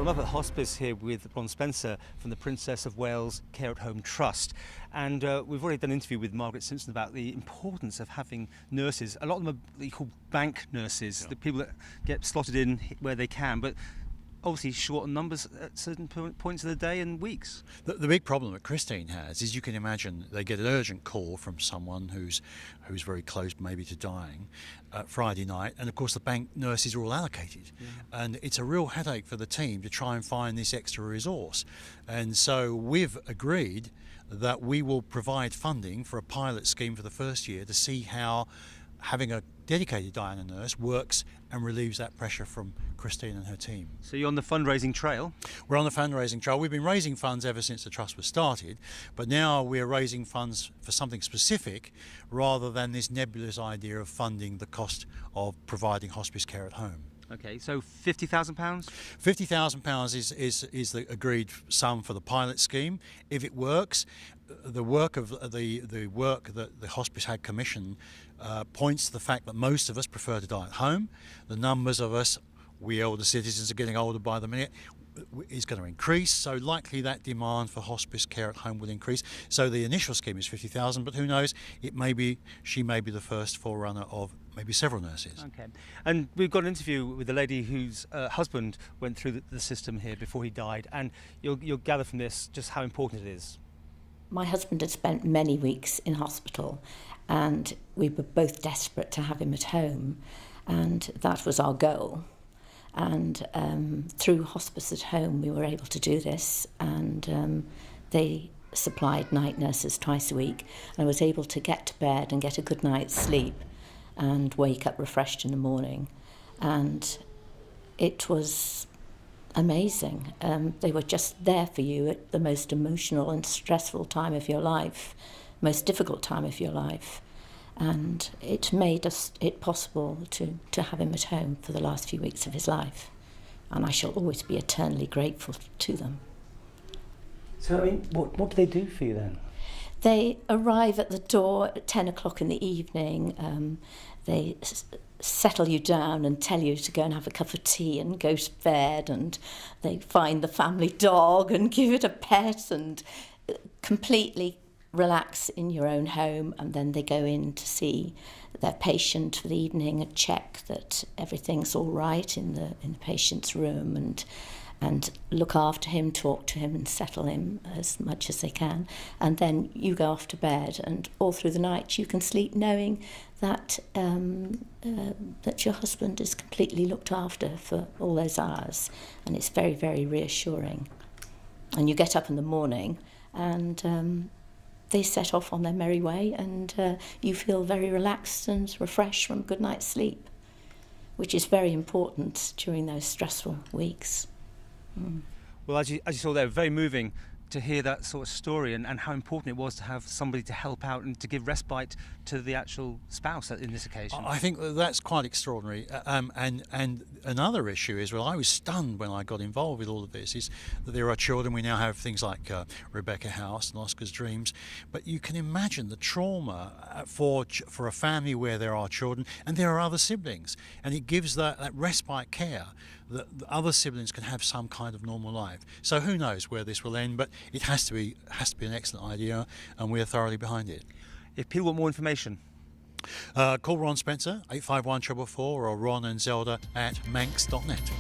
I'm up at Hospice here with Ron Spencer from the Princess of Wales Care at Home Trust, and we've already done an interview with Margaret Simpson about the importance of having nurses. A lot of them are what you call bank nurses, the people that get slotted in where they can, but obviously short on numbers at certain points of the day and weeks. The big problem that Christine has is, you can imagine, they get an urgent call from someone who's very close maybe to dying Friday night, and of course the bank nurses are all allocated, and it's a real headache for the team to try and find this extra resource. And so we've agreed that we will provide funding for a pilot scheme for the first year to see how having a dedicated Diana nurse works and relieves that pressure from Christine and her team. So you're on the fundraising trail? We're on the fundraising trail. We've been raising funds ever since the trust was started, but now we're raising funds for something specific rather than this nebulous idea of funding the cost of providing hospice care at home. Okay, so £50,000? £50,000 is the agreed sum for the pilot scheme. If it works, the work that the hospice had commissioned points to the fact that most of us prefer to die at home. The numbers of us, we older citizens, are getting older by the minute, is going to increase, so likely that demand for hospice care at home will increase. So the initial scheme is 50,000, but who knows, she may be the first forerunner of maybe several nurses. Okay, and we've got an interview with a lady whose husband went through the system here before he died, and you'll gather from this just how important it is. My husband had spent many weeks in hospital, and we were both desperate to have him at home, and that was our goal. And through Hospice at Home we were able to do this, and they supplied night nurses twice a week, and I was able to get to bed and get a good night's sleep and wake up refreshed in the morning, and it was amazing. They were just there for you at the most emotional and stressful time of your life, most difficult time of your life. And it made it possible to have him at home for the last few weeks of his life. And I shall always be eternally grateful to them. So, I mean, what do they do for you then? They arrive at the door at 10 o'clock in the evening. They settle you down and tell you to go and have a cup of tea and go to bed, and they find the family dog and give it a pet and completely relax in your own home. And then they go in to see their patient for the evening and check that everything's all right in the patient's room, and look after him, talk to him and settle him as much as they can. And then you go off to bed, and all through the night you can sleep knowing that that your husband is completely looked after for all those hours, and it's very, very reassuring. And you get up in the morning and they set off on their merry way, and you feel very relaxed and refreshed from a good night's sleep, which is very important during those stressful weeks. Well, as you saw there, very moving to hear that sort of story, and how important it was to have somebody to help out and to give respite to the actual spouse in this occasion. I think that's quite extraordinary. And another issue is, well, I was stunned when I got involved with all of this, is that there are children. We now have things like Rebecca House and Oscar's Dreams, but you can imagine the trauma for a family where there are children and there are other siblings, and it gives that respite care that the other siblings can have some kind of normal life. So who knows where this will end, but it has to be an excellent idea, and we are thoroughly behind it. If people want more information, call Ron Spencer, 851 444, or Ron and Zelda at manx.net.